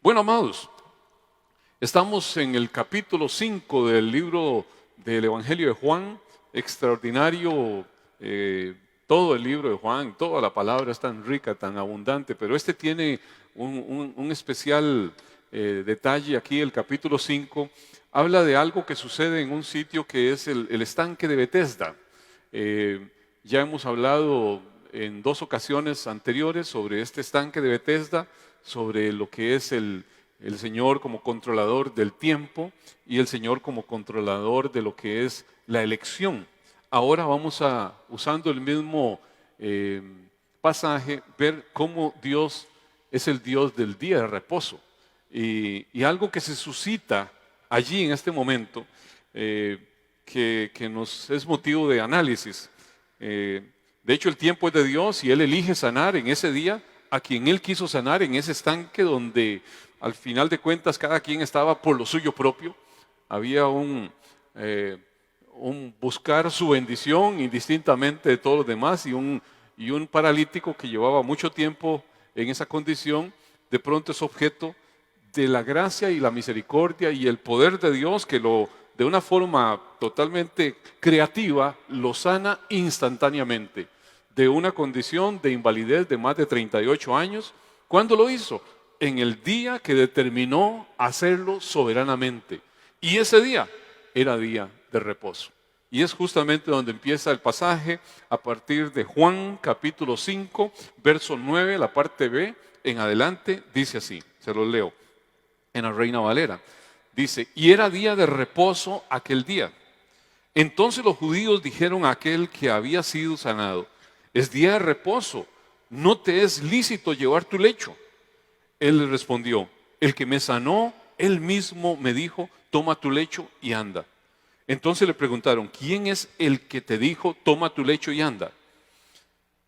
Bueno, amados, estamos en el capítulo 5 del libro del Evangelio de Juan. Extraordinario, todo el libro de Juan, toda la palabra es tan rica, tan abundante, pero este tiene un especial detalle aquí. El capítulo 5 habla de algo que sucede en un sitio que es el estanque de Betesda. Ya hemos hablado en 2 ocasiones anteriores sobre este estanque de Betesda, sobre lo que es el Señor como controlador del tiempo y el Señor como controlador de lo que es la elección. Ahora vamos a, usando el mismo pasaje, ver cómo Dios es el Dios del día de reposo. Y algo que se suscita allí en este momento, que nos es motivo de análisis. De hecho, el tiempo es de Dios y Él elige sanar en ese día a quien Él quiso sanar, en ese estanque donde al final de cuentas cada quien estaba por lo suyo propio. Había un buscar su bendición indistintamente de todos los demás, y un paralítico que llevaba mucho tiempo en esa condición, de pronto es objeto de la gracia y la misericordia y el poder de Dios, que de una forma totalmente creativa lo sana instantáneamente de una condición de invalidez de más de 38 años. ¿Cuándo lo hizo? En el día que determinó hacerlo soberanamente. Y ese día era día de reposo. Y es justamente donde empieza el pasaje, a partir de Juan capítulo 5, verso 9, la parte B en adelante, dice así, se lo leo en la Reina Valera. Dice: y era día de reposo aquel día. Entonces los judíos dijeron a aquel que había sido sanado: es día de reposo, no te es lícito llevar tu lecho. Él le respondió: el que me sanó, él mismo me dijo, toma tu lecho y anda. Entonces le preguntaron: ¿quién es el que te dijo, toma tu lecho y anda?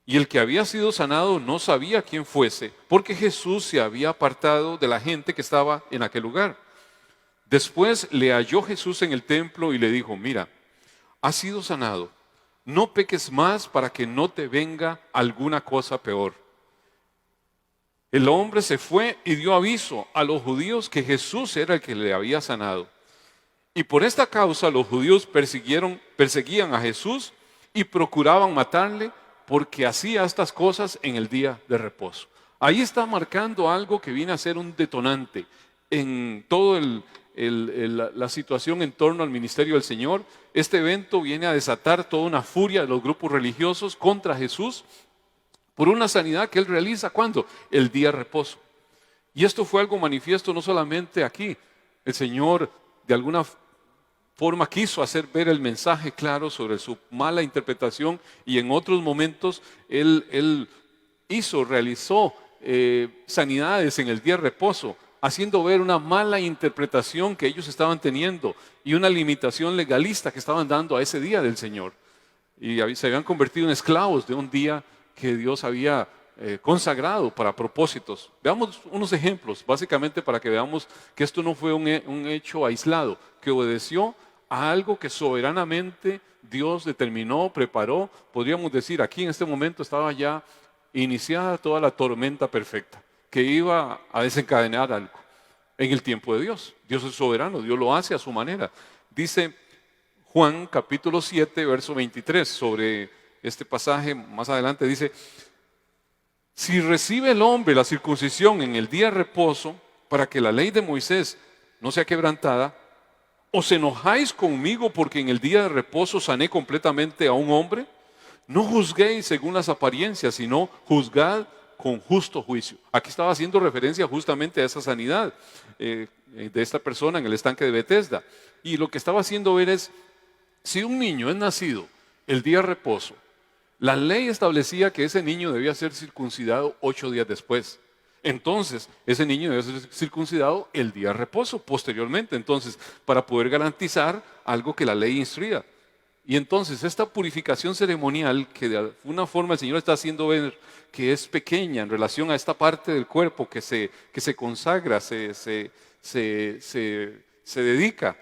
Y el que había sido sanado no sabía quién fuese, porque Jesús se había apartado de la gente que estaba en aquel lugar. Después le halló Jesús en el templo y le dijo: mira, has sido sanado, no peques más para que no te venga alguna cosa peor. El hombre se fue y dio aviso a los judíos que Jesús era el que le había sanado. Y por esta causa los judíos perseguían a Jesús y procuraban matarle, porque hacía estas cosas en el día de reposo. Ahí está marcando algo que viene a ser un detonante en toda la situación en torno al ministerio del Señor. Este evento viene a desatar toda una furia de los grupos religiosos contra Jesús por una sanidad que Él realiza. ¿Cuándo? El día de reposo. Y esto fue algo manifiesto no solamente aquí. El Señor de alguna forma quiso hacer ver el mensaje claro sobre su mala interpretación, y en otros momentos Él realizó sanidades en el día de reposo, haciendo ver una mala interpretación que ellos estaban teniendo y una limitación legalista que estaban dando a ese día del Señor. Y se habían convertido en esclavos de un día que Dios había consagrado para propósitos. Veamos unos ejemplos, básicamente para que veamos que esto no fue un hecho aislado, que obedeció a algo que soberanamente Dios determinó, preparó. Podríamos decir, aquí en este momento estaba ya iniciada toda la tormenta perfecta que iba a desencadenar algo en el tiempo de Dios. Dios es soberano, Dios lo hace a su manera. Dice Juan capítulo 7, verso 23, sobre este pasaje más adelante, dice: si recibe el hombre la circuncisión en el día de reposo, para que la ley de Moisés no sea quebrantada, ¿os enojáis conmigo porque en el día de reposo sané completamente a un hombre? No juzguéis según las apariencias, sino juzgad con justo juicio. Aquí estaba haciendo referencia justamente a esa sanidad de esta persona en el estanque de Betesda. Y lo que estaba haciendo ver es, si un niño es nacido el día de reposo, la ley establecía que ese niño debía ser circuncidado 8 días después. Entonces, ese niño debe ser circuncidado el día de reposo, posteriormente. Entonces, para poder garantizar algo que la ley instruía. Y entonces, esta purificación ceremonial, que de alguna forma el Señor está haciendo ver que es pequeña en relación a esta parte del cuerpo que se consagra, se dedica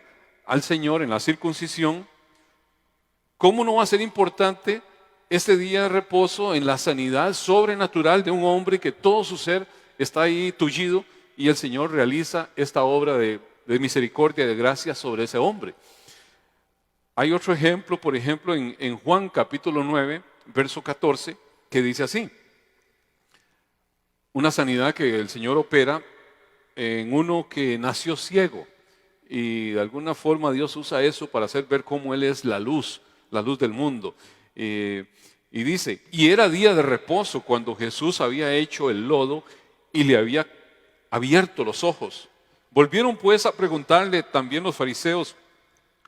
al Señor en la circuncisión, ¿cómo no va a ser importante este día de reposo en la sanidad sobrenatural de un hombre que todo su ser está ahí tullido y el Señor realiza esta obra de misericordia y de gracia sobre ese hombre. Hay otro ejemplo, por ejemplo, en Juan capítulo 9, verso 14, que dice así: una sanidad que el Señor opera en uno que nació ciego, y de alguna forma Dios usa eso para hacer ver cómo Él es la luz del mundo. Y dice, y era día de reposo cuando Jesús había hecho el lodo y le había abierto los ojos. Volvieron pues a preguntarle también los fariseos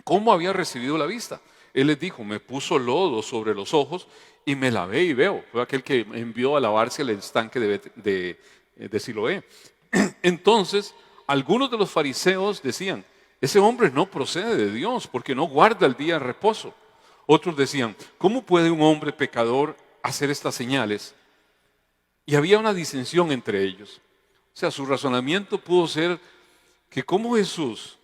cómo había recibido la vista. Él les dijo, me puso lodo sobre los ojos y me lavé y veo. Fue aquel que envió a lavarse al estanque de Siloé. Entonces, algunos de los fariseos decían, ese hombre no procede de Dios porque no guarda el día de reposo. Otros decían, ¿cómo puede un hombre pecador hacer estas señales? Y había una disensión entre ellos. O sea, su razonamiento pudo ser que como Jesús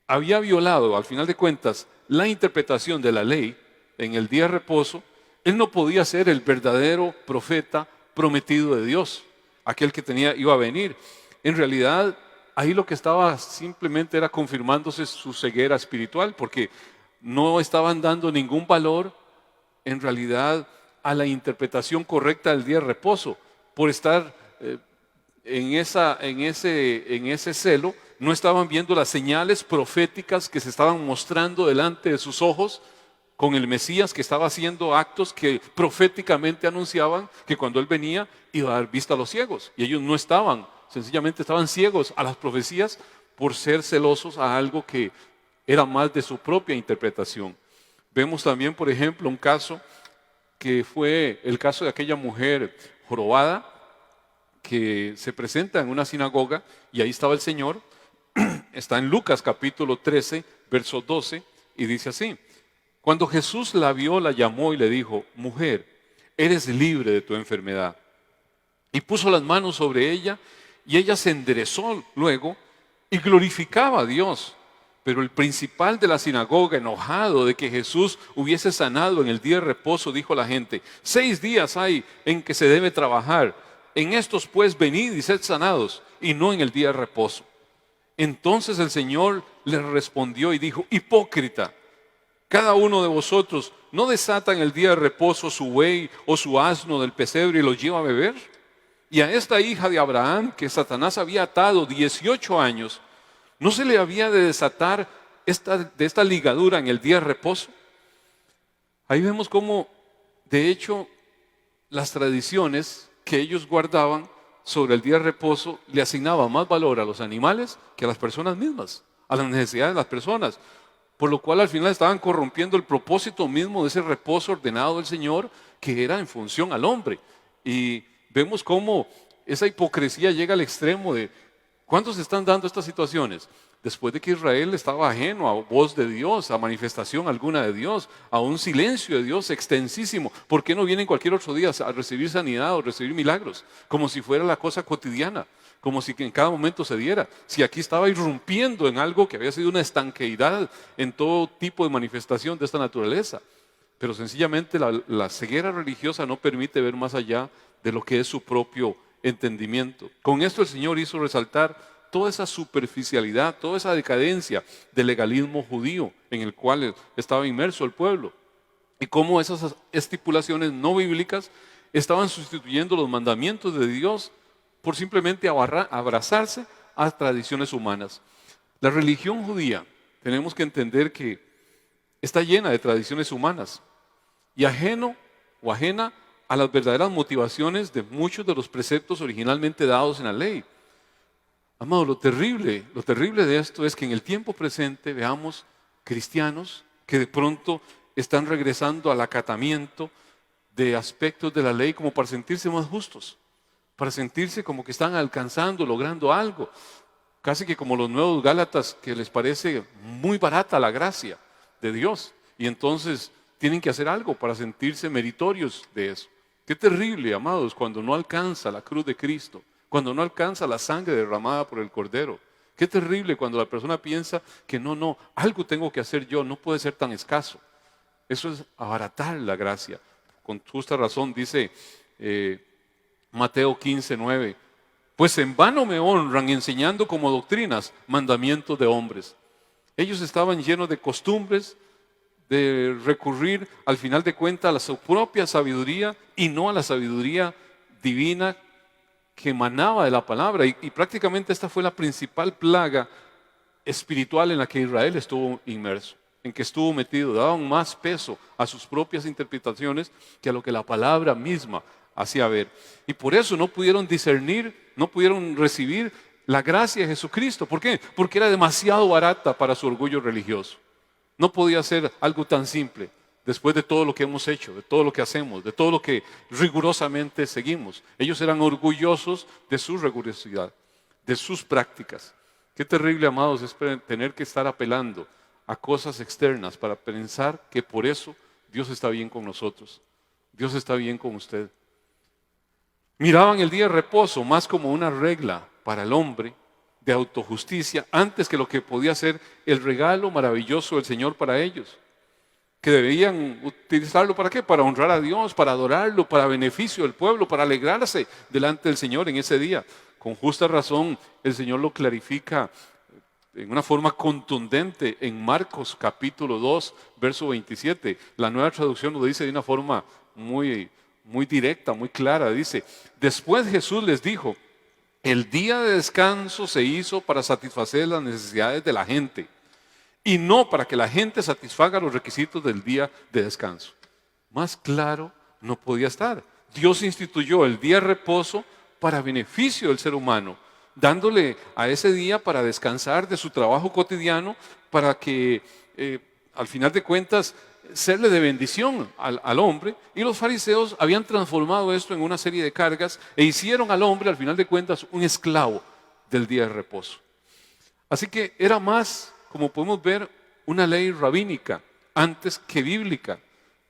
había violado, al final de cuentas, la interpretación de la ley en el día de reposo, él no podía ser el verdadero profeta prometido de Dios, aquel que iba a venir. En realidad, ahí lo que estaba simplemente era confirmándose su ceguera espiritual, porque no estaban dando ningún valor en realidad a la interpretación correcta del día de reposo. Por estar en ese celo, no estaban viendo las señales proféticas que se estaban mostrando delante de sus ojos con el Mesías, que estaba haciendo actos que proféticamente anunciaban que cuando Él venía iba a dar vista a los ciegos. Y ellos no estaban, sencillamente estaban ciegos a las profecías por ser celosos a algo que era más de su propia interpretación. Vemos también, por ejemplo, un caso que fue el caso de aquella mujer jorobada que se presenta en una sinagoga y ahí estaba el Señor. Está en Lucas capítulo 13, verso 12, y dice así: cuando Jesús la vio, la llamó y le dijo, mujer, eres libre de tu enfermedad. Y puso las manos sobre ella y ella se enderezó luego y glorificaba a Dios. Pero el principal de la sinagoga, enojado de que Jesús hubiese sanado en el día de reposo, dijo a la gente, 6 días hay en que se debe trabajar. En estos pues venid y sed sanados, y no en el día de reposo. Entonces el Señor le respondió y dijo, hipócrita, cada uno de vosotros no desata en el día de reposo su buey o su asno del pesebre y lo lleva a beber. Y a esta hija de Abraham, que Satanás había atado 18 años, ¿no se le había de desatar de esta ligadura en el día de reposo? Ahí vemos cómo, de hecho, las tradiciones que ellos guardaban sobre el día de reposo le asignaban más valor a los animales que a las personas mismas, a las necesidades de las personas, por lo cual al final estaban corrompiendo el propósito mismo de ese reposo ordenado del Señor, que era en función al hombre. Y vemos cómo esa hipocresía llega al extremo de ¿cuándo se están dando estas situaciones? Después de que Israel estaba ajeno a voz de Dios, a manifestación alguna de Dios, a un silencio de Dios extensísimo. ¿Por qué no vienen cualquier otro día a recibir sanidad o recibir milagros? Como si fuera la cosa cotidiana, como si en cada momento se diera. Si aquí estaba irrumpiendo en algo que había sido una estanqueidad en todo tipo de manifestación de esta naturaleza. Pero sencillamente la ceguera religiosa no permite ver más allá de lo que es su propio entendimiento. Con esto el Señor hizo resaltar toda esa superficialidad, toda esa decadencia del legalismo judío en el cual estaba inmerso el pueblo, y cómo esas estipulaciones no bíblicas estaban sustituyendo los mandamientos de Dios por simplemente abrazarse a tradiciones humanas. La religión judía, tenemos que entender que está llena de tradiciones humanas y ajena a las verdaderas motivaciones de muchos de los preceptos originalmente dados en la ley. Amado, lo terrible de esto es que en el tiempo presente veamos cristianos que de pronto están regresando al acatamiento de aspectos de la ley como para sentirse más justos, para sentirse como que están alcanzando, logrando algo, casi que como los nuevos Gálatas, que les parece muy barata la gracia de Dios y entonces tienen que hacer algo para sentirse meritorios de eso. Qué terrible, amados, cuando no alcanza la cruz de Cristo, cuando no alcanza la sangre derramada por el Cordero. Qué terrible cuando la persona piensa que no, algo tengo que hacer yo, no puede ser tan escaso. Eso es abaratar la gracia. Con justa razón dice Mateo 15:9, Pues en vano me honran enseñando como doctrinas mandamientos de hombres. Ellos estaban llenos de costumbres, de recurrir al final de cuentas a su propia sabiduría y no a la sabiduría divina que emanaba de la palabra. Y prácticamente esta fue la principal plaga espiritual en la que Israel estuvo inmerso, en que estuvo metido. Daban más peso a sus propias interpretaciones que a lo que la palabra misma hacía ver. Y por eso no pudieron discernir, no pudieron recibir la gracia de Jesucristo. ¿Por qué? Porque era demasiado barata para su orgullo religioso. No podía ser algo tan simple después de todo lo que hemos hecho, de todo lo que hacemos, de todo lo que rigurosamente seguimos. Ellos eran orgullosos de su rigurosidad, de sus prácticas. Qué terrible, amados, es tener que estar apelando a cosas externas para pensar que por eso Dios está bien con nosotros. Dios está bien con usted. Miraban el día de reposo más como una regla para el hombre de autojusticia antes que lo que podía ser el regalo maravilloso del Señor para ellos, que debían utilizarlo ¿para qué? Para honrar a Dios, para adorarlo, para beneficio del pueblo, para alegrarse delante del Señor en ese día. Con justa razón el Señor lo clarifica en una forma contundente en Marcos capítulo 2, verso 27. La Nueva Traducción lo dice de una forma muy directa, muy clara. Dice: después Jesús les dijo, el día de descanso se hizo para satisfacer las necesidades de la gente y no para que la gente satisfaga los requisitos del día de descanso. Más claro no podía estar. Dios instituyó el día de reposo para beneficio del ser humano, dándole a ese día para descansar de su trabajo cotidiano, para que al final de cuentas serle de bendición al hombre. Y los fariseos habían transformado esto en una serie de cargas e hicieron al hombre al final de cuentas un esclavo del día de reposo. Así que era más, como podemos ver, una ley rabínica antes que bíblica,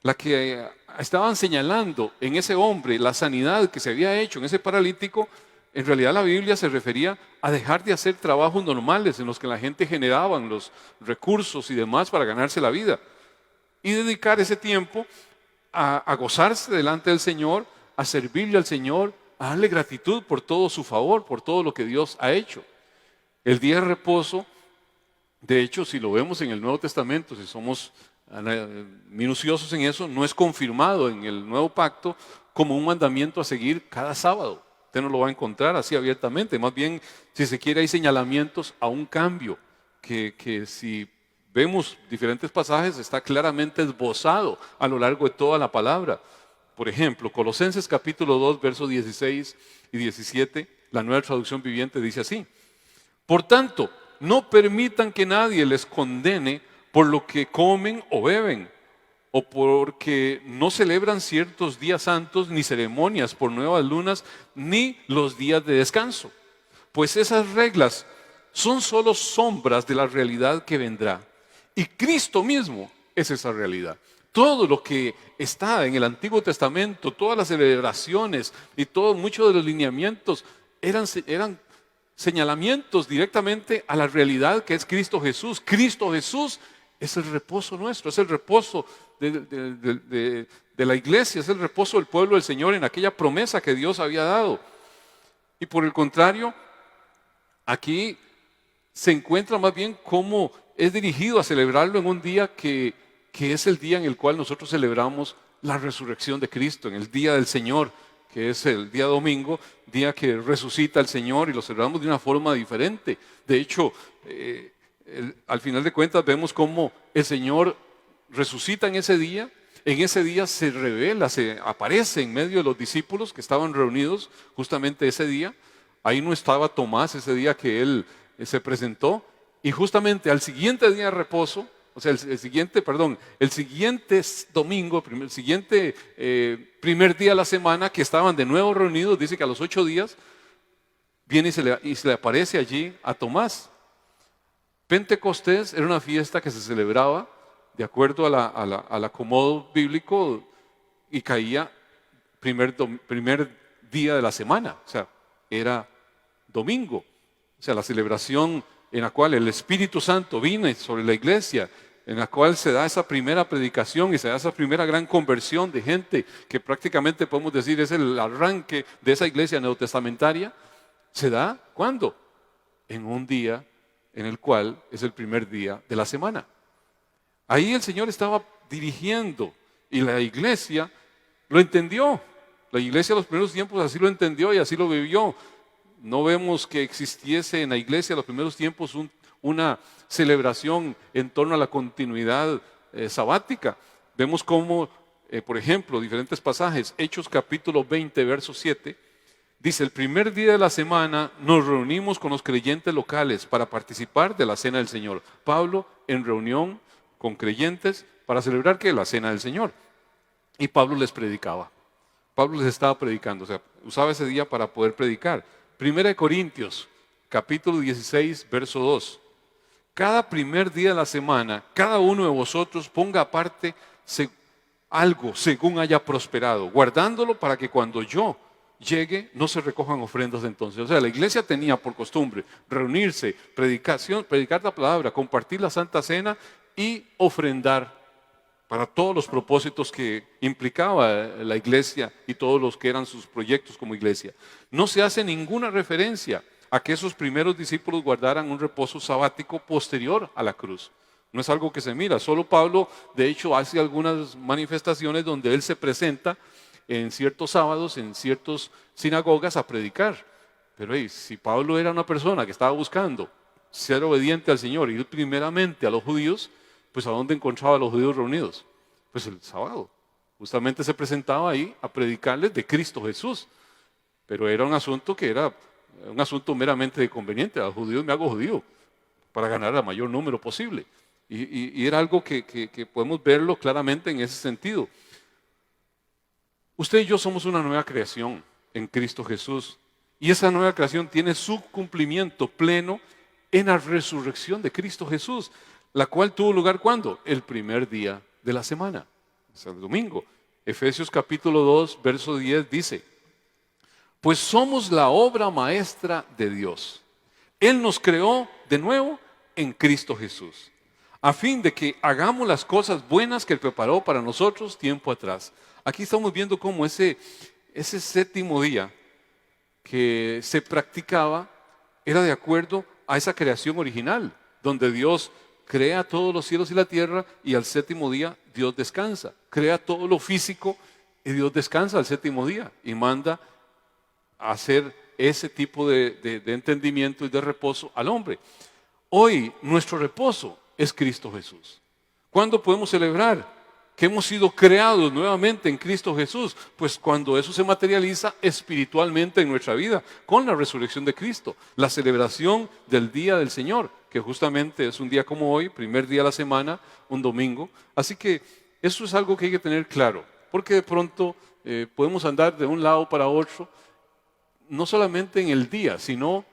la que estaban señalando en ese hombre la sanidad que se había hecho en ese paralítico. En realidad la Biblia se refería a dejar de hacer trabajos normales en los que la gente generaban los recursos y demás para ganarse la vida y dedicar ese tiempo a gozarse delante del Señor, a servirle al Señor, a darle gratitud por todo su favor, por todo lo que Dios ha hecho. El día de reposo, de hecho, si lo vemos en el Nuevo Testamento, si somos minuciosos en eso, no es confirmado en el Nuevo Pacto como un mandamiento a seguir cada sábado. Usted no lo va a encontrar así abiertamente. Más bien, si se quiere, hay señalamientos a un cambio que si vemos diferentes pasajes está claramente esbozado a lo largo de toda la palabra. Por ejemplo, Colosenses capítulo 2, versos 16 y 17, la Nueva Traducción Viviente dice así: por tanto, no permitan que nadie les condene por lo que comen o beben, o porque no celebran ciertos días santos, ni ceremonias por nuevas lunas, ni los días de descanso. Pues esas reglas son solo sombras de la realidad que vendrá. Y Cristo mismo es esa realidad. Todo lo que está en el Antiguo Testamento, todas las celebraciones y muchos de los lineamientos eran señalamientos directamente a la realidad que es Cristo Jesús. Cristo Jesús es el reposo nuestro, es el reposo de la iglesia, es el reposo del pueblo del Señor en aquella promesa que Dios había dado. Y por el contrario, aquí se encuentra más bien cómo es dirigido a celebrarlo en un día que es el día en el cual nosotros celebramos la resurrección de Cristo, en el día del Señor, que es el día domingo, día que resucita el Señor, y lo celebramos de una forma diferente. De hecho, al final de cuentas vemos cómo el Señor resucita en ese día se revela, se aparece en medio de los discípulos que estaban reunidos justamente ese día. Ahí no estaba Tomás ese día que él se presentó, y justamente al siguiente día de reposo, o sea, el siguiente domingo, el siguiente primer día de la semana que estaban de nuevo reunidos, dice que a los 8 días viene y se le aparece allí a Tomás. Pentecostés era una fiesta que se celebraba de acuerdo al acomodo bíblico y caía primer día de la semana, o sea, era domingo. O sea, la celebración en la cual el Espíritu Santo vino sobre la iglesia, en la cual se da esa primera predicación y se da esa primera gran conversión de gente que prácticamente podemos decir es el arranque de esa iglesia neotestamentaria. Se da, ¿cuándo? En un día en el cual es el primer día de la semana. Ahí el Señor estaba dirigiendo y la iglesia lo entendió. La iglesia de los primeros tiempos así lo entendió y así lo vivió. No vemos que existiese en la iglesia de los primeros tiempos una celebración en torno a la continuidad sabática. Vemos cómo, por ejemplo, diferentes pasajes, Hechos capítulo 20, verso 7, dice: el primer día de la semana nos reunimos con los creyentes locales para participar de la cena del Señor. Pablo en reunión con creyentes para celebrar ¿qué? La cena del Señor. Y Pablo les predicaba. Pablo les estaba predicando, o sea, usaba ese día para poder predicar. Primera de Corintios, capítulo 16, verso 2. Cada primer día de la semana, cada uno de vosotros ponga aparte algo según haya prosperado, guardándolo para que cuando yo llegue no se recojan ofrendas entonces. O sea, la iglesia tenía por costumbre reunirse, predicar la palabra, compartir la Santa Cena y ofrendar para todos los propósitos que implicaba la iglesia y todos los que eran sus proyectos como iglesia. No se hace ninguna referencia a que esos primeros discípulos guardaran un reposo sabático posterior a la cruz. No es algo que se mira. Solo Pablo, de hecho, hace algunas manifestaciones donde él se presenta en ciertos sábados, en ciertas sinagogas a predicar. Pero si Pablo era una persona que estaba buscando ser obediente al Señor y ir primeramente a los judíos, pues ¿a dónde encontraba a los judíos reunidos? Pues el sábado. Justamente se presentaba ahí a predicarles de Cristo Jesús. Pero era un asunto que era un asunto meramente de conveniente. A los judíos me hago judío para ganar el mayor número posible. Y era algo que podemos verlo claramente en ese sentido. Usted y yo somos una nueva creación en Cristo Jesús. Y esa nueva creación tiene su cumplimiento pleno en la resurrección de Cristo Jesús, la cual tuvo lugar ¿cuándo? El primer día de la semana, o sea, el domingo. Efesios capítulo 2, verso 10 dice: pues somos la obra maestra de Dios. Él nos creó de nuevo en Cristo Jesús, a fin de que hagamos las cosas buenas que Él preparó para nosotros tiempo atrás. Aquí estamos viendo cómo ese séptimo día que se practicaba era de acuerdo a esa creación original, donde Dios crea todos los cielos y la tierra y al séptimo día Dios descansa. Crea todo lo físico y Dios descansa al séptimo día y manda a hacer ese tipo de entendimiento y de reposo al hombre. Hoy nuestro reposo es Cristo Jesús. ¿Cuándo podemos celebrar que hemos sido creados nuevamente en Cristo Jesús? Pues cuando eso se materializa espiritualmente en nuestra vida, con la resurrección de Cristo, la celebración del día del Señor, que justamente es un día como hoy, primer día de la semana, un domingo. Así que eso es algo que hay que tener claro, porque de pronto podemos andar de un lado para otro, no solamente en el día, sino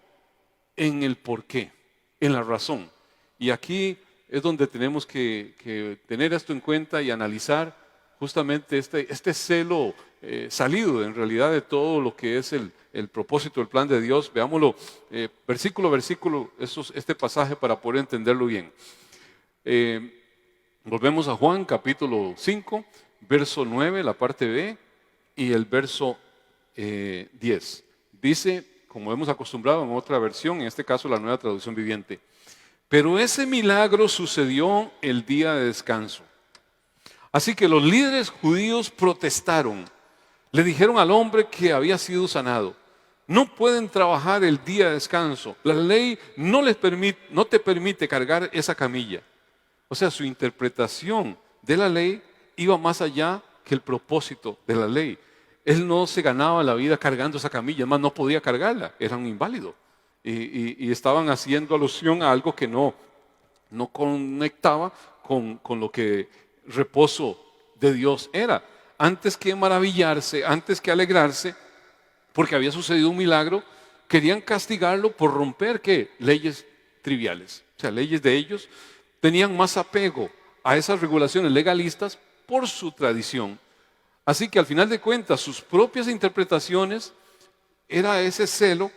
en el porqué, en la razón. Y aquí es donde tenemos que tener esto en cuenta y analizar justamente este celo salido en realidad de todo lo que es el propósito, el plan de Dios. Veámoslo versículo a versículo, este pasaje para poder entenderlo bien. Volvemos a Juan capítulo 5, verso 9, la parte B, y el verso 10. Dice, como hemos acostumbrado en otra versión, en este caso la Nueva Traducción Viviente: pero ese milagro sucedió el día de descanso. Así que los líderes judíos protestaron. Le dijeron al hombre que había sido sanado: no pueden trabajar el día de descanso. La ley no te permite cargar esa camilla. O sea, su interpretación de la ley iba más allá que el propósito de la ley. Él no se ganaba la vida cargando esa camilla, además no podía cargarla, era un inválido. Y estaban haciendo alusión a algo que no conectaba con lo que reposo de Dios era. Antes que maravillarse, antes que alegrarse, porque había sucedido un milagro, querían castigarlo por romper ¿qué? Leyes triviales. O sea, leyes de ellos. Tenían más apego a esas regulaciones legalistas por su tradición. Así que al final de cuentas, sus propias interpretaciones era ese celo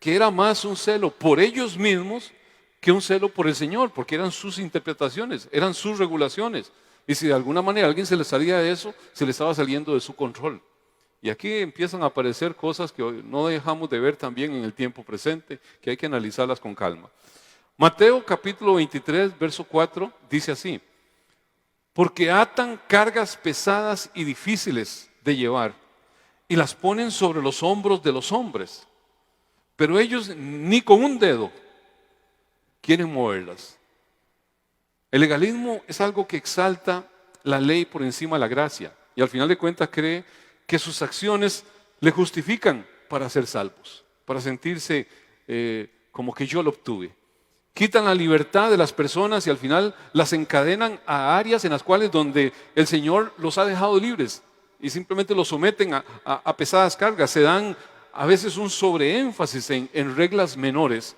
que era más un celo por ellos mismos que un celo por el Señor, porque eran sus interpretaciones, eran sus regulaciones. Y si de alguna manera a alguien se le salía de eso, se le estaba saliendo de su control. Y aquí empiezan a aparecer cosas que no dejamos de ver también en el tiempo presente, que hay que analizarlas con calma. Mateo capítulo 23, verso 4, dice así: porque atan cargas pesadas y difíciles de llevar y las ponen sobre los hombros de los hombres, pero ellos ni con un dedo quieren moverlas. El legalismo es algo que exalta la ley por encima de la gracia y al final de cuentas cree que sus acciones le justifican para ser salvos, para sentirse como que yo lo obtuve. Quitan la libertad de las personas y al final las encadenan a áreas en las cuales donde el Señor los ha dejado libres y simplemente los someten a pesadas cargas. Se dan a veces un sobreénfasis en reglas menores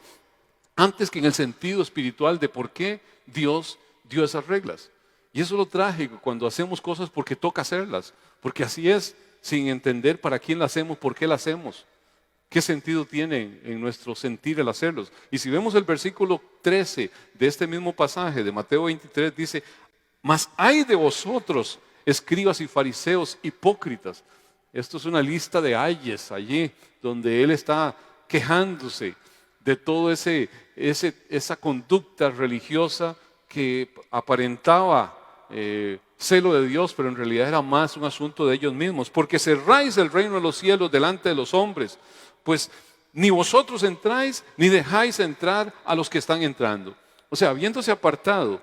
antes que en el sentido espiritual de por qué Dios dio esas reglas. Y eso es lo trágico cuando hacemos cosas porque toca hacerlas, porque así es, sin entender para quién las hacemos, por qué las hacemos. ¿Qué sentido tiene en nuestro sentir el hacerlos? Y si vemos el versículo 13 de este mismo pasaje de Mateo 23, dice: mas ay de vosotros, escribas y fariseos hipócritas. Esto es una lista de ayes allí, donde él está quejándose de toda esa conducta religiosa que aparentaba celo de Dios, pero en realidad era más un asunto de ellos mismos. Porque cerráis el reino de los cielos delante de los hombres, pues ni vosotros entráis ni dejáis entrar a los que están entrando. O sea, habiéndose apartado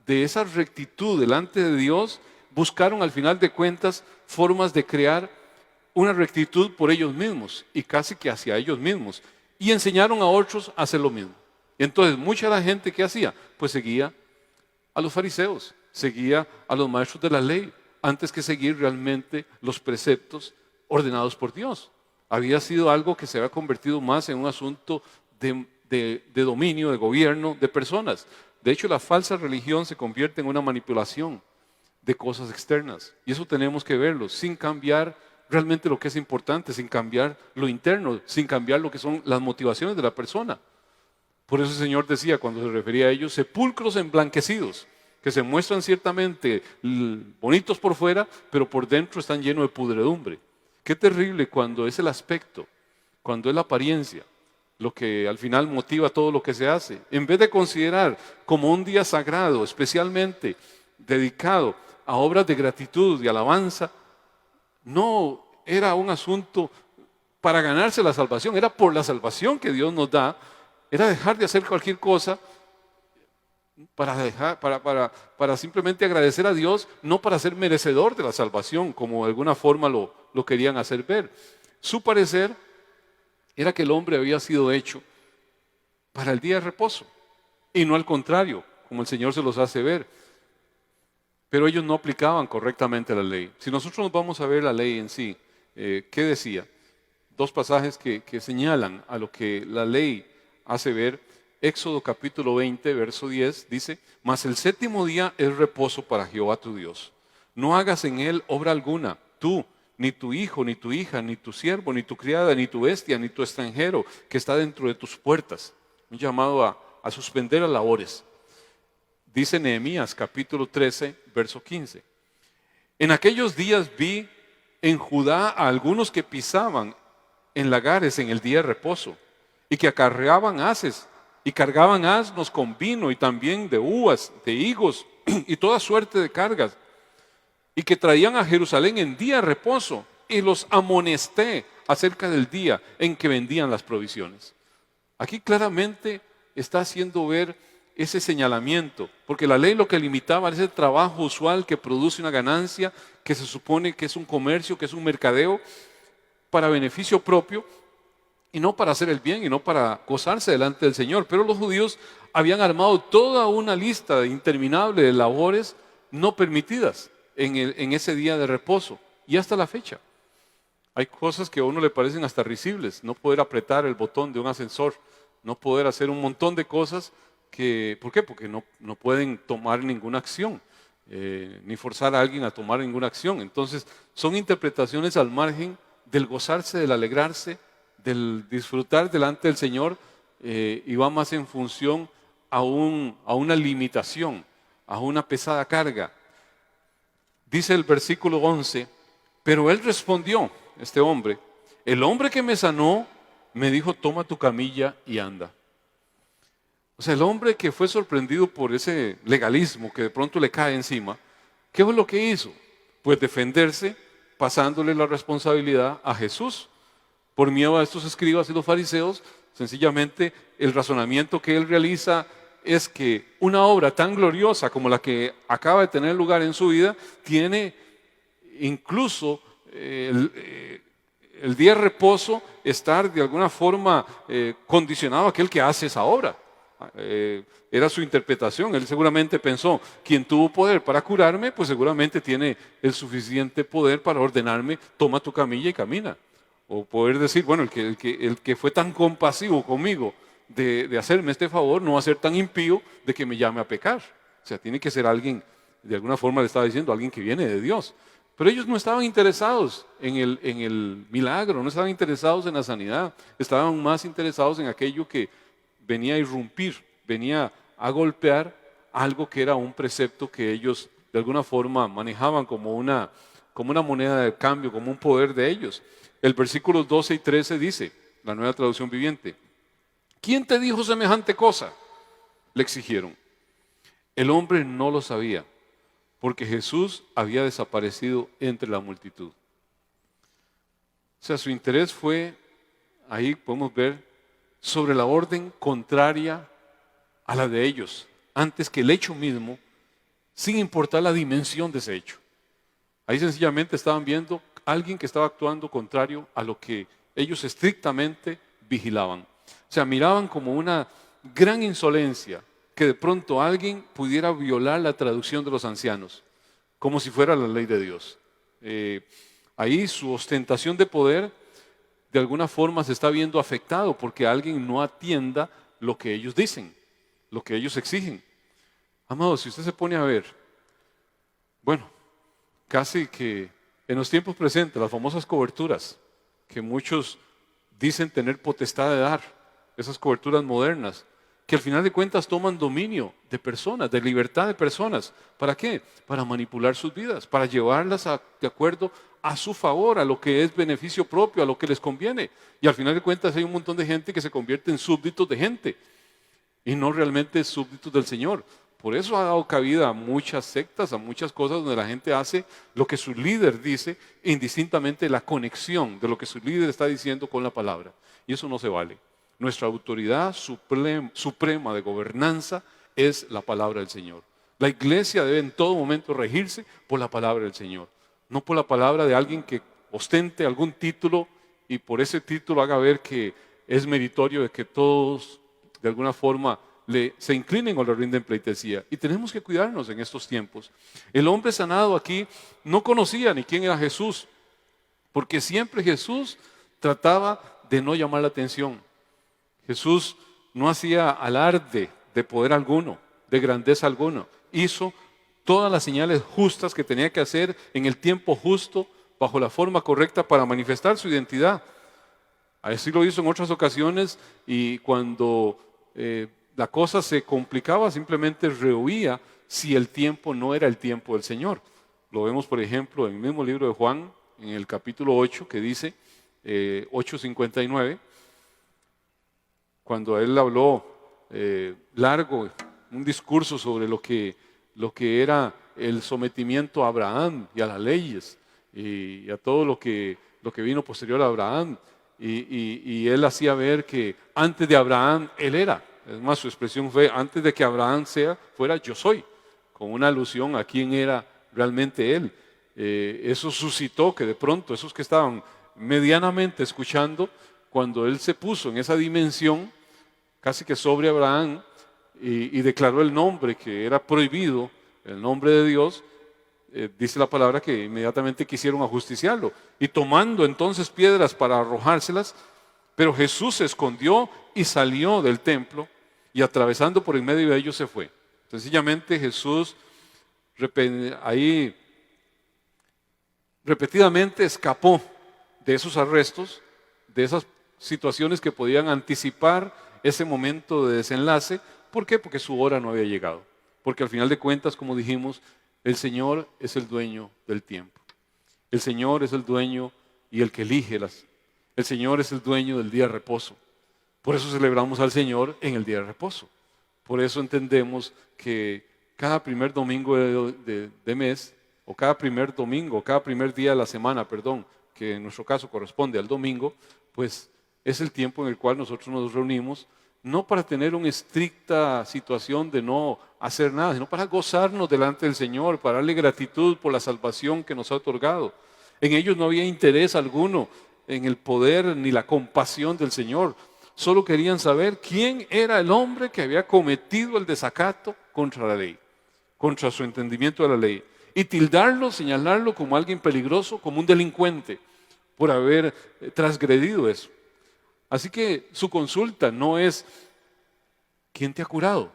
de esa rectitud delante de Dios, buscaron al final de cuentas formas de crear una rectitud por ellos mismos y casi que hacia ellos mismos, y enseñaron a otros a hacer lo mismo. Entonces mucha de la gente que hacía, pues seguía a los fariseos, seguía a los maestros de la ley, antes que seguir realmente los preceptos ordenados por Dios. Había sido algo que se había convertido más en un asunto de dominio, de gobierno, de personas. De hecho, la falsa religión se convierte en una manipulación de cosas externas. Y eso tenemos que verlo, sin cambiar realmente lo que es importante, sin cambiar lo interno, sin cambiar lo que son las motivaciones de la persona. Por eso el Señor decía, cuando se refería a ellos, sepulcros emblanquecidos, que se muestran ciertamente bonitos por fuera, pero por dentro están llenos de pudredumbre. Qué terrible cuando es el aspecto, cuando es la apariencia, lo que al final motiva todo lo que se hace. En vez de considerar como un día sagrado, especialmente dedicado a obras de gratitud y alabanza, no era un asunto para ganarse la salvación, era por la salvación que Dios nos da, era dejar de hacer cualquier cosa para simplemente agradecer a Dios, no para ser merecedor de la salvación, como de alguna forma lo querían hacer ver. Su parecer era que el hombre había sido hecho para el día de reposo, y no al contrario, como el Señor se los hace ver. Pero ellos no aplicaban correctamente la ley. Si nosotros nos vamos a ver la ley en sí, ¿qué decía? Dos pasajes que señalan a lo que la ley hace ver. Éxodo capítulo 20, verso 10 dice: mas el séptimo día es reposo para Jehová tu Dios. No hagas en él obra alguna, tú, ni tu hijo, ni tu hija, ni tu siervo, ni tu criada, ni tu bestia, ni tu extranjero que está dentro de tus puertas. Un llamado a suspender las labores. Dice Nehemías capítulo 13, verso 15. En aquellos días vi en Judá a algunos que pisaban en lagares en el día de reposo, y que acarreaban haces, y cargaban asnos con vino, y también de uvas, de higos, y toda suerte de cargas, y que traían a Jerusalén en día de reposo, y los amonesté acerca del día en que vendían las provisiones. Aquí claramente está haciendo ver ese señalamiento, porque la ley lo que limitaba es el trabajo usual que produce una ganancia, que se supone que es un comercio, que es un mercadeo para beneficio propio, y no para hacer el bien, y no para gozarse delante del Señor. Pero los judíos habían armado toda una lista interminable de labores no permitidas en ese día de reposo, y hasta la fecha. Hay cosas que a uno le parecen hasta risibles: no poder apretar el botón de un ascensor, no poder hacer un montón de cosas ¿por qué? Porque no pueden tomar ninguna acción, ni forzar a alguien a tomar ninguna acción. Entonces, son interpretaciones al margen del gozarse, del alegrarse, del disfrutar delante del Señor, y va más en función a una limitación, a una pesada carga. Dice el versículo 11: Pero él respondió, este hombre, el hombre que me sanó me dijo, toma tu camilla y anda. O sea, el hombre que fue sorprendido por ese legalismo que de pronto le cae encima, ¿qué fue lo que hizo? Pues defenderse pasándole la responsabilidad a Jesús. Por miedo a estos escribas y los fariseos, sencillamente el razonamiento que él realiza es que una obra tan gloriosa como la que acaba de tener lugar en su vida, tiene incluso el día de reposo estar de alguna forma condicionado a aquel que hace esa obra. Era su interpretación. Él seguramente pensó, quien tuvo poder para curarme, pues seguramente tiene el suficiente poder para ordenarme, toma tu camilla y camina. O poder decir, bueno, el que fue tan compasivo conmigo de hacerme este favor, no va a ser tan impío de que me llame a pecar. O sea, tiene que ser alguien, de alguna forma le estaba diciendo, alguien que viene de Dios. Pero ellos no estaban interesados en el milagro, no estaban interesados en la sanidad, estaban más interesados en aquello que venía a irrumpir, venía a golpear algo que era un precepto que ellos de alguna forma manejaban como una moneda de cambio, como un poder de ellos. El versículo 12 y 13 dice, la Nueva Traducción Viviente, ¿quién te dijo semejante cosa?, le exigieron. El hombre no lo sabía, porque Jesús había desaparecido entre la multitud. O sea, su interés fue, ahí podemos ver, sobre la orden contraria a la de ellos, antes que el hecho mismo, sin importar la dimensión de ese hecho. Ahí sencillamente estaban viendo a alguien que estaba actuando contrario a lo que ellos estrictamente vigilaban. O sea, miraban como una gran insolencia que de pronto alguien pudiera violar la traducción de los ancianos, como si fuera la ley de Dios. Ahí su ostentación de poder de alguna forma se está viendo afectado porque alguien no atienda lo que ellos dicen, lo que ellos exigen. Amados, si usted se pone a ver, bueno, casi que en los tiempos presentes, las famosas coberturas que muchos dicen tener potestad de dar, esas coberturas modernas, que al final de cuentas toman dominio de personas, de libertad de personas. ¿Para qué? Para manipular sus vidas, para llevarlas de acuerdo a su favor, a lo que es beneficio propio, a lo que les conviene. Y al final de cuentas hay un montón de gente que se convierte en súbditos de gente y no realmente súbditos del Señor. Por eso ha dado cabida a muchas sectas, a muchas cosas donde la gente hace lo que su líder dice, indistintamente la conexión de lo que su líder está diciendo con la palabra. Y eso no se vale. Nuestra autoridad suprema de gobernanza es la palabra del Señor. La iglesia debe en todo momento regirse por la palabra del Señor, no por la palabra de alguien que ostente algún título y por ese título haga ver que es meritorio de que todos de alguna forma se inclinen o le rinden pleitesía. Y tenemos que cuidarnos en estos tiempos. El hombre sanado aquí no conocía ni quién era Jesús, porque siempre Jesús trataba de no llamar la atención. Jesús no hacía alarde de poder alguno, de grandeza alguna. Hizo todas las señales justas que tenía que hacer en el tiempo justo, bajo la forma correcta para manifestar su identidad. Así lo hizo en otras ocasiones y cuando la cosa se complicaba, simplemente rehuía si el tiempo no era el tiempo del Señor. Lo vemos, por ejemplo, en el mismo libro de Juan, en el capítulo 8, que dice 8:59, cuando él habló largo, un discurso sobre lo que era el sometimiento a Abraham y a las leyes y a todo lo que vino posterior a Abraham. Y él hacía ver que antes de Abraham él era. Es más, su expresión fue, antes de que Abraham fuera yo soy, con una alusión a quién era realmente él. Eso suscitó que de pronto esos que estaban medianamente escuchando, cuando él se puso en esa dimensión, casi que sobre Abraham, y declaró el nombre que era prohibido, el nombre de Dios, dice la palabra que inmediatamente quisieron ajusticiarlo, y tomando entonces piedras para arrojárselas, pero Jesús se escondió y salió del templo, y atravesando por en medio de ellos se fue. Sencillamente Jesús ahí repetidamente escapó de esos arrestos, de esas situaciones que podían anticipar ese momento de desenlace. ¿Por qué? Porque su hora no había llegado. Porque al final de cuentas, como dijimos, el Señor es el dueño del tiempo. El Señor es el dueño y el que elige el Señor es el dueño del día de reposo. Por eso celebramos al Señor en el día de reposo. Por eso entendemos que cada primer domingo de mes, o cada primer domingo, cada primer día de la semana, perdón, que en nuestro caso corresponde al domingo, pues es el tiempo en el cual nosotros nos reunimos, no para tener una estricta situación de no hacer nada, sino para gozarnos delante del Señor, para darle gratitud por la salvación que nos ha otorgado. En ellos no había interés alguno en el poder ni la compasión del Señor. Solo querían saber quién era el hombre que había cometido el desacato contra la ley, contra su entendimiento de la ley. Y tildarlo, señalarlo como alguien peligroso, como un delincuente, por haber transgredido eso. Así que su consulta no es ¿quién te ha curado?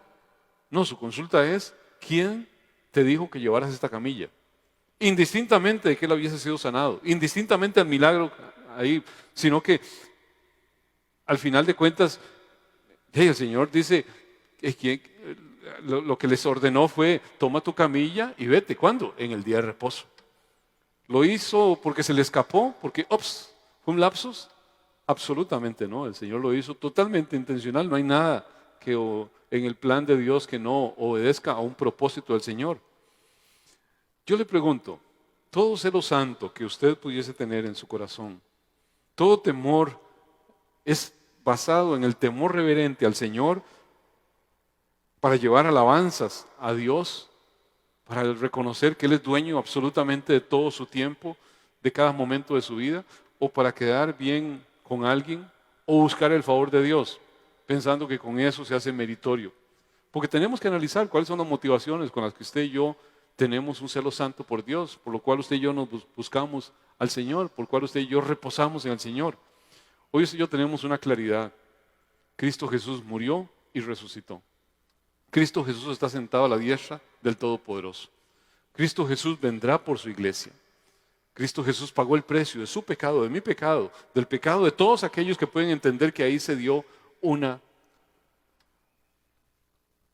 No, su consulta es ¿quién te dijo que llevaras esta camilla? Indistintamente de que él hubiese sido sanado, indistintamente al milagro ahí, sino que al final de cuentas, el Señor dice, lo que les ordenó fue, toma tu camilla y vete. ¿Cuándo? En el día de reposo. ¿Lo hizo porque se le escapó? ¿Porque, fue un lapsus? Absolutamente no, el Señor lo hizo totalmente intencional. No hay nada en el plan de Dios que no obedezca a un propósito del Señor. Yo le pregunto, todo celo santo que usted pudiese tener en su corazón, todo temor es basado en el temor reverente al Señor para llevar alabanzas a Dios, para reconocer que Él es dueño absolutamente de todo su tiempo, de cada momento de su vida, o para quedar bien con alguien, o buscar el favor de Dios, pensando que con eso se hace meritorio. Porque tenemos que analizar cuáles son las motivaciones con las que usted y yo tenemos un celo santo por Dios, por lo cual usted y yo nos buscamos al Señor, por lo cual usted y yo reposamos en el Señor. Hoy usted y yo tenemos una claridad. Cristo Jesús murió y resucitó. Cristo Jesús está sentado a la diestra del Todopoderoso. Cristo Jesús vendrá por su iglesia. Cristo Jesús pagó el precio de su pecado, de mi pecado, del pecado de todos aquellos que pueden entender que ahí se dio un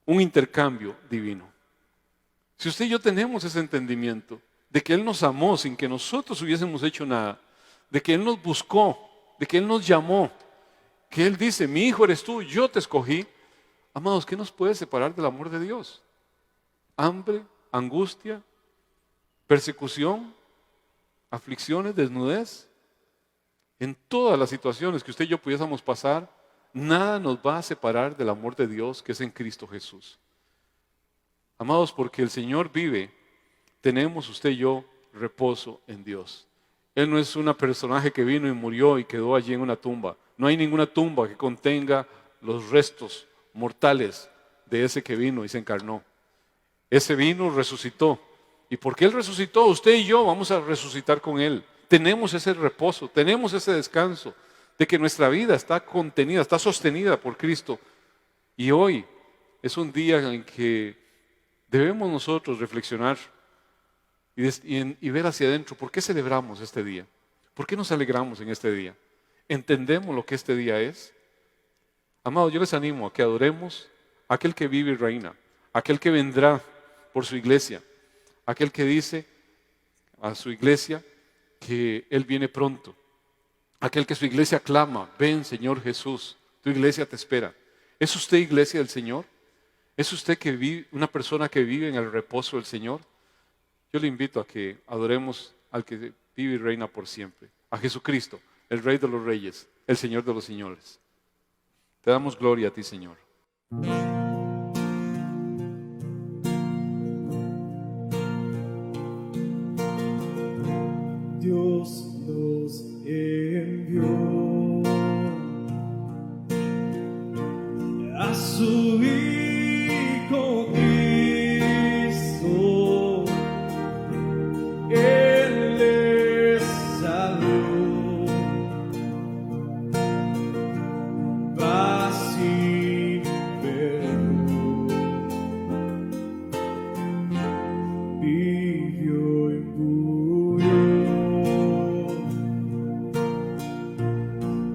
intercambio divino. Si usted y yo tenemos ese entendimiento de que Él nos amó sin que nosotros hubiésemos hecho nada, de que Él nos buscó, de que Él nos llamó, que Él dice, mi hijo eres tú, yo te escogí. Amados, ¿qué nos puede separar del amor de Dios? Hambre, angustia, persecución, aflicciones, desnudez. En todas las situaciones que usted y yo pudiésemos pasar, nada nos va a separar del amor de Dios que es en Cristo Jesús. Amados, porque el Señor vive, tenemos usted y yo reposo en Dios. Él no es un personaje que vino y murió y quedó allí en una tumba. No hay ninguna tumba que contenga los restos mortales de ese que vino y se encarnó. Ese vino, resucitó. Y porque Él resucitó, usted y yo vamos a resucitar con Él. Tenemos ese reposo, tenemos ese descanso de que nuestra vida está contenida, está sostenida por Cristo. Y hoy es un día en que debemos nosotros reflexionar y ver hacia adentro. ¿Por qué celebramos este día? ¿Por qué nos alegramos en este día? ¿Entendemos lo que este día es? Amados, yo les animo a que adoremos a aquel que vive y reina, aquel que vendrá por su iglesia, aquel que dice a su iglesia que Él viene pronto, aquel que su iglesia clama, ven Señor Jesús, tu iglesia te espera. ¿Es usted iglesia del Señor? ¿Es usted una persona que vive en el reposo del Señor? Yo le invito a que adoremos al que vive y reina por siempre, a Jesucristo, el Rey de los Reyes, el Señor de los Señores. Te damos gloria a ti, Señor. Dios nos envió a su Hijo Cristo. Él les salvó, paz y perdón, vivió y murió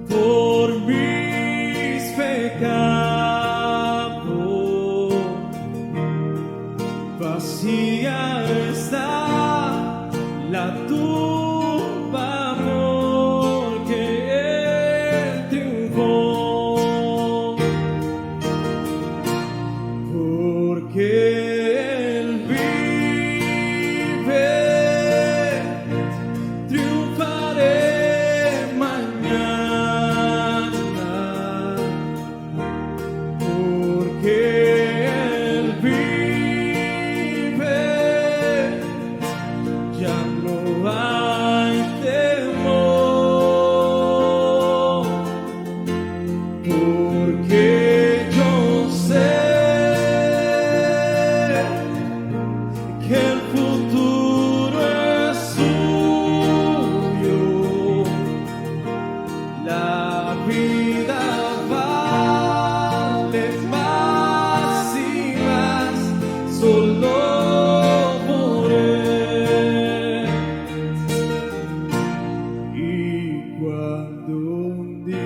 por mis pecados. porque Él vive, triunfaré mañana, porque Él vive, ya no hay temor, porque yo sé que el futuro es suyo, la vida vale más y más solo por Él. Y cuando un día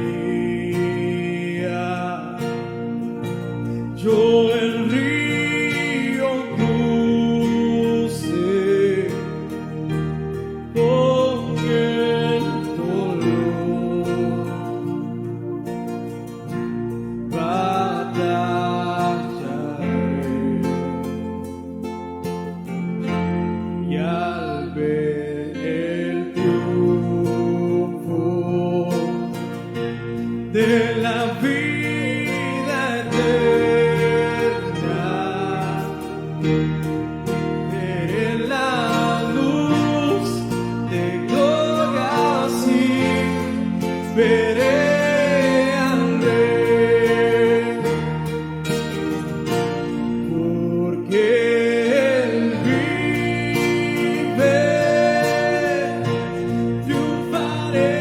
yo el río cruce con el dolor, batallaré, y al ver el triunfo de la vida eterna, veré la luz de gloria, así veré al Rey, porque Él vive, triunfaré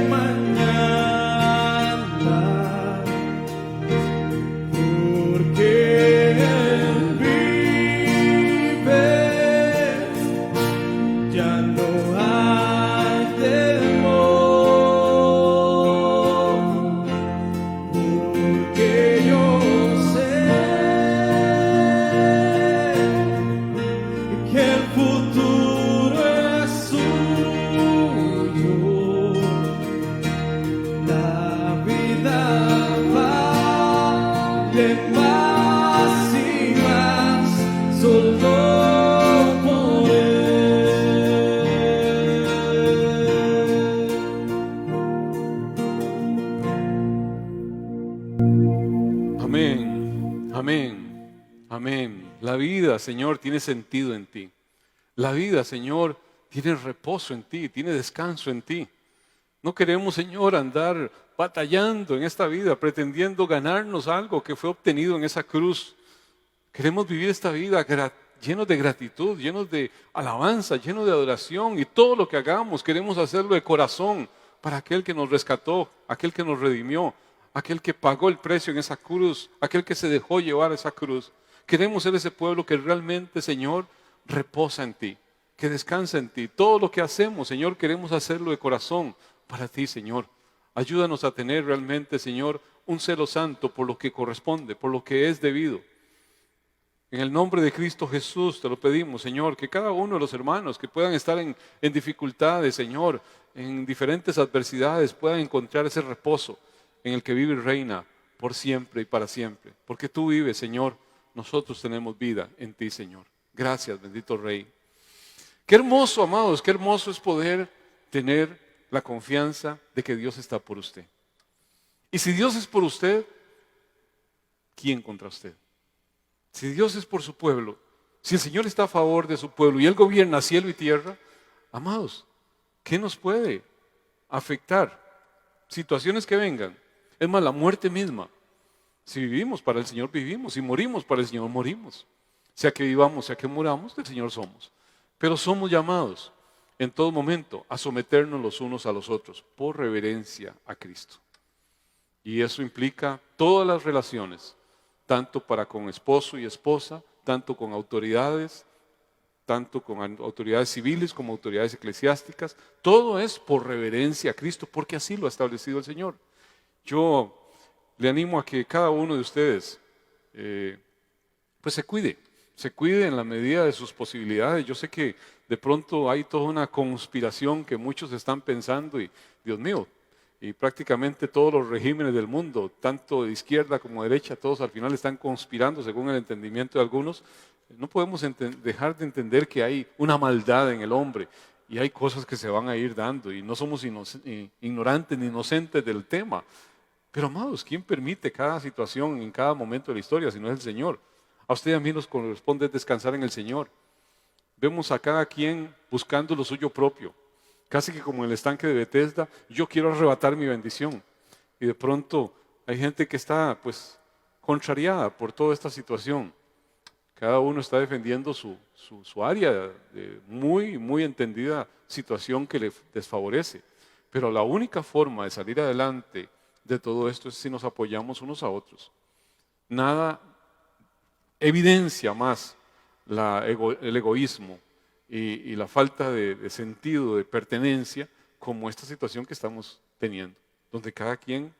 mañana, porque Él vive, ya no hay temor, porque yo sé que el futuro es suyo, la vida vale más y más solo por Él. Amén, amén, amén. La vida, Señor, tiene sentido en ti. La vida, Señor, tiene reposo en ti, tiene descanso en ti. No queremos, Señor, andar batallando en esta vida, pretendiendo ganarnos algo que fue obtenido en esa cruz. Queremos vivir esta vida llenos de gratitud, llenos de alabanza, llenos de adoración, y todo lo que hagamos queremos hacerlo de corazón para aquel que nos rescató, aquel que nos redimió, aquel que pagó el precio en esa cruz, aquel que se dejó llevar a esa cruz. Queremos ser ese pueblo que realmente, Señor, reposa en ti, que descansa en ti. Todo lo que hacemos, Señor, queremos hacerlo de corazón para ti, Señor. Ayúdanos a tener realmente, Señor, un celo santo por lo que corresponde, por lo que es debido. En el nombre de Cristo Jesús te lo pedimos, Señor, que cada uno de los hermanos que puedan estar en dificultades, Señor, en diferentes adversidades, puedan encontrar ese reposo en el que vive y reina por siempre y para siempre. Porque tú vives, Señor, nosotros tenemos vida en ti, Señor. Gracias, bendito Rey. Qué hermoso, amados, qué hermoso es poder tener la confianza de que Dios está por usted. Y si Dios es por usted, ¿quién contra usted? Si Dios es por su pueblo, si el Señor está a favor de su pueblo y Él gobierna cielo y tierra, amados, ¿qué nos puede afectar? Situaciones que vengan. Es más, la muerte misma. Si vivimos para el Señor, vivimos. Si morimos para el Señor, morimos. Sea que vivamos, sea que muramos, del Señor somos. Pero somos llamados en todo momento a someternos los unos a los otros por reverencia a Cristo. Y eso implica todas las relaciones, tanto para con esposo y esposa, tanto con autoridades, tanto con autoridades civiles como autoridades eclesiásticas. Todo es por reverencia a Cristo, porque así lo ha establecido el Señor. Yo le animo a que cada uno de ustedes pues se cuide en la medida de sus posibilidades. Yo sé que de pronto hay toda una conspiración que muchos están pensando y, Dios mío, y prácticamente todos los regímenes del mundo, tanto de izquierda como de derecha, todos al final están conspirando según el entendimiento de algunos. No podemos dejar de entender que hay una maldad en el hombre y hay cosas que se van a ir dando y no somos ignorantes ni inocentes del tema. Pero amados, ¿quién permite cada situación en cada momento de la historia si no es el Señor? A usted y a mí nos corresponde descansar en el Señor. Vemos a cada quien buscando lo suyo propio. Casi que como en el estanque de Bethesda, yo quiero arrebatar mi bendición. Y de pronto hay gente que está pues contrariada por toda esta situación. Cada uno está defendiendo su área de muy entendida situación que le desfavorece. Pero la única forma de salir adelante de todo esto es si nos apoyamos unos a otros. Nada evidencia más el egoísmo y la falta de sentido, de pertenencia, como esta situación que estamos teniendo, donde cada quien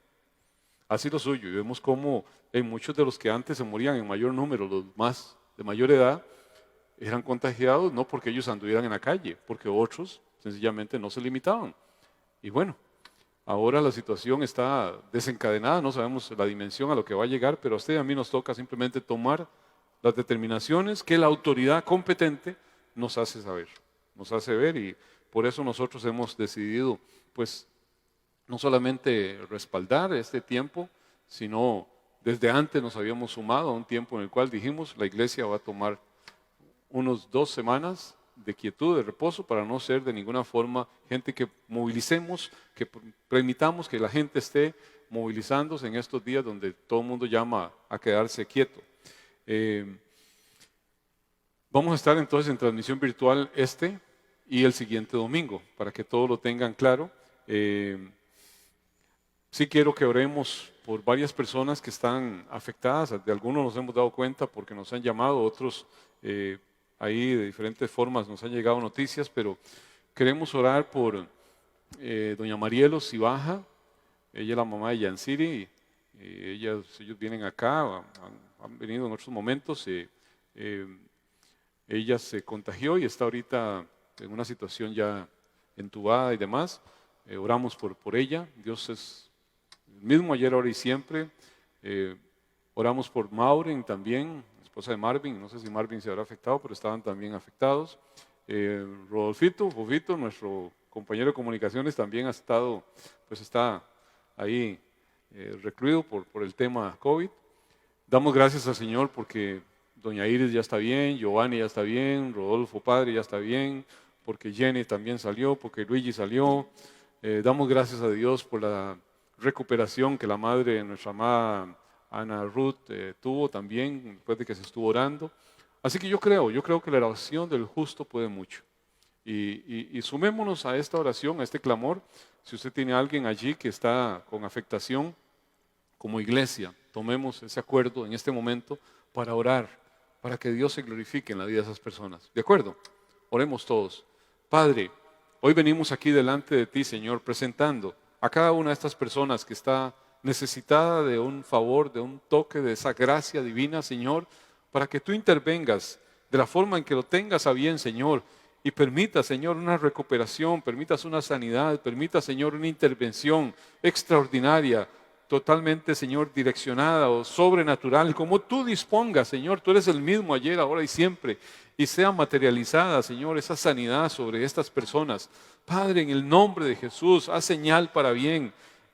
hace lo suyo. Y vemos cómo en muchos de los que antes se morían en mayor número, los más de mayor edad, eran contagiados no porque ellos anduvieran en la calle, porque otros sencillamente no se limitaban. Y bueno, ahora la situación está desencadenada, no sabemos la dimensión a lo que va a llegar, pero a usted y a mí nos toca simplemente tomar las determinaciones que la autoridad competente nos hace saber, nos hace ver, y por eso nosotros hemos decidido pues no solamente respaldar este tiempo, sino desde antes nos habíamos sumado a un tiempo en el cual dijimos la iglesia va a tomar unos 2 semanas de quietud, de reposo, para no ser de ninguna forma gente que movilicemos, que permitamos que la gente esté movilizándose en estos días donde todo el mundo llama a quedarse quieto. Vamos a estar entonces en transmisión virtual este y el siguiente domingo, para que todos lo tengan claro. Sí quiero que oremos por varias personas que están afectadas. De algunos nos hemos dado cuenta porque nos han llamado, otros ahí de diferentes formas nos han llegado noticias, pero queremos orar por doña Marielo Cibaja. Ella es la mamá de Yansiri, y ellos vienen acá, han venido en otros momentos. Ella se contagió y está ahorita en una situación ya entubada y demás. Oramos por ella. Dios es el mismo ayer, ahora y siempre. Oramos por Maureen también, esposa de Marvin. No sé si Marvin se habrá afectado, pero estaban también afectados. Rodolfito, Fofito, nuestro compañero de comunicaciones, también ha estado, pues está ahí recluido por el tema COVID. Damos gracias al Señor porque doña Iris ya está bien, Giovanni ya está bien, Rodolfo padre ya está bien, porque Jenny también salió, porque Luigi salió. Damos gracias a Dios por la recuperación que la madre de nuestra amada Ana Ruth tuvo también, después de que se estuvo orando. Así que yo creo que la oración del justo puede mucho. Y sumémonos a esta oración, a este clamor. Si usted tiene a alguien allí que está con afectación, como iglesia, tomemos ese acuerdo en este momento para orar, para que Dios se glorifique en la vida de esas personas. ¿De acuerdo? Oremos todos. Padre, hoy venimos aquí delante de ti, Señor, presentando a cada una de estas personas que está necesitada de un favor, de un toque de esa gracia divina, Señor, para que tú intervengas de la forma en que lo tengas a bien, Señor, y permita, Señor, una recuperación, permitas una sanidad, permita, Señor, una intervención extraordinaria, totalmente, Señor, direccionada o sobrenatural, como tú dispongas, Señor. Tú eres el mismo ayer, ahora y siempre, y sea materializada, Señor, esa sanidad sobre estas personas. Padre, en el nombre de Jesús, haz señal para bien,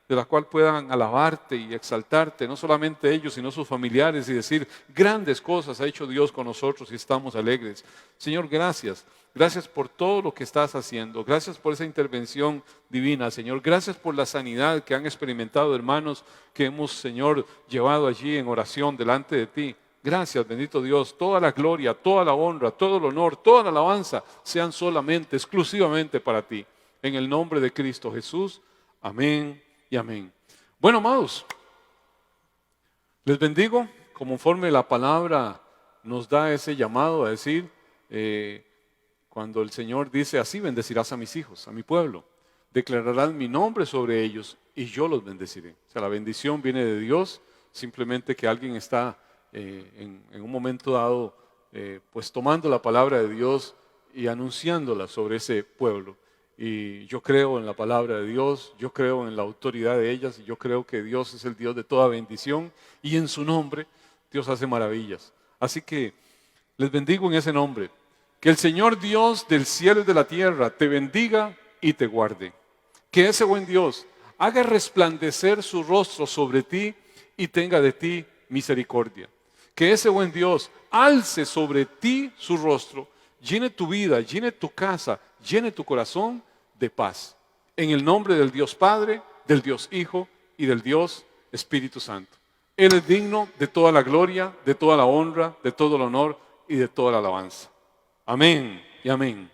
de la cual puedan alabarte y exaltarte, no solamente ellos, sino sus familiares, y decir, grandes cosas ha hecho Dios con nosotros y estamos alegres. Señor, gracias. Gracias por todo lo que estás haciendo. Gracias por esa intervención divina, Señor. Gracias por la sanidad que han experimentado hermanos que hemos, Señor, llevado allí en oración delante de ti. Gracias, bendito Dios. Toda la gloria, toda la honra, todo el honor, toda la alabanza sean solamente, exclusivamente para ti. En el nombre de Cristo Jesús. Amén y amén. Bueno, amados, les bendigo conforme la palabra nos da ese llamado a decir, cuando el Señor dice así, bendecirás a mis hijos, a mi pueblo, declararás mi nombre sobre ellos y yo los bendeciré. O sea, la bendición viene de Dios, simplemente que alguien está en un momento dado pues tomando la palabra de Dios y anunciándola sobre ese pueblo. Y yo creo en la palabra de Dios, yo creo en la autoridad de ellas y yo creo que Dios es el Dios de toda bendición y en su nombre Dios hace maravillas. Así que les bendigo en ese nombre. Que el Señor Dios del cielo y de la tierra te bendiga y te guarde. Que ese buen Dios haga resplandecer su rostro sobre ti y tenga de ti misericordia. Que ese buen Dios alce sobre ti su rostro, llene tu vida, llene tu casa, llene tu corazón de paz. En el nombre del Dios Padre, del Dios Hijo y del Dios Espíritu Santo. Él es digno de toda la gloria, de toda la honra, de todo el honor y de toda la alabanza. Amén y amén.